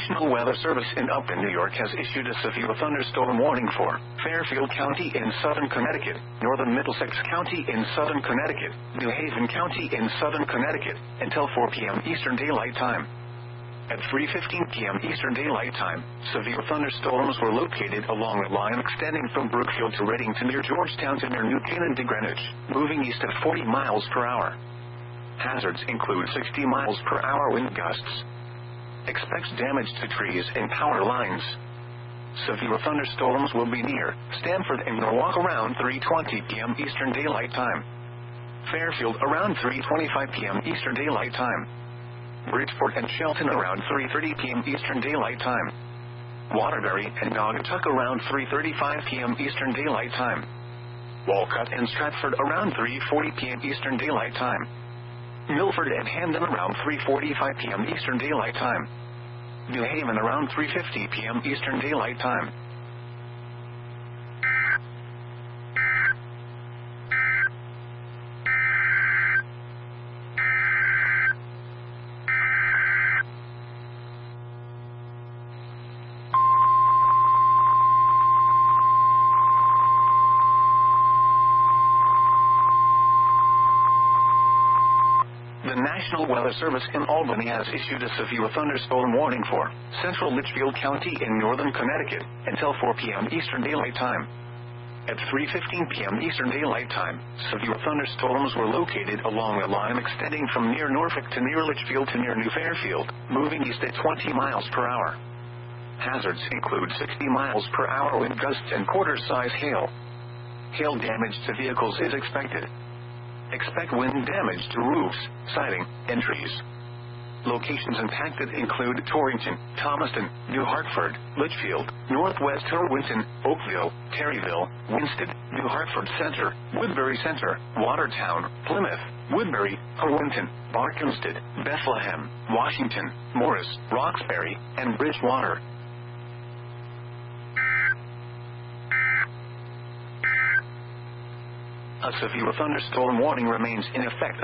National Weather Service in Upton, New York has issued a severe thunderstorm warning for Fairfield County in southern Connecticut, northern Middlesex County in southern Connecticut, New Haven County in southern Connecticut, until 4 p.m. Eastern Daylight Time. At 3:15 p.m. Eastern Daylight Time, severe thunderstorms were located along a line extending from Brookfield to Reading to near Georgetown to near New Canaan to Greenwich, moving east at 40 miles per hour. Hazards include 60 miles per hour wind gusts. Expects damage to trees and power lines. Severe thunderstorms will be near Stamford and Norwalk around 3:20 p.m. Eastern Daylight Time. Fairfield around 3:25 p.m. Eastern Daylight Time. Bridgeport and Shelton around 3:30 p.m. Eastern Daylight Time. Waterbury and Naugatuck around 3:35 p.m. Eastern Daylight Time. Walcott and Stratford around 3:40 p.m. Eastern Daylight Time. Milford and Hamden around 3:45 p.m. Eastern Daylight Time. New Haven around 3:50 p.m. Eastern Daylight Time. The National Weather Service in Albany has issued a severe thunderstorm warning for central Litchfield County in northern Connecticut until 4 p.m. Eastern Daylight Time. At 3:15 p.m. Eastern Daylight Time, severe thunderstorms were located along a line extending from near Norfolk to near Litchfield to near New Fairfield, moving east at 20 miles per hour. Hazards include 60 miles per hour wind gusts and quarter-size hail. Hail damage to vehicles is expected. Expect wind damage to roofs, siding, and trees. Locations impacted include Torrington, Thomaston, New Hartford, Litchfield, Northwest Torrington, Oakville, Terryville, Winsted, New Hartford Center, Woodbury Center, Watertown, Plymouth, Woodbury, Howinton, Barkhamsted, Bethlehem, Washington, Morris, Roxbury, and Bridgewater. A severe thunderstorm warning remains in effect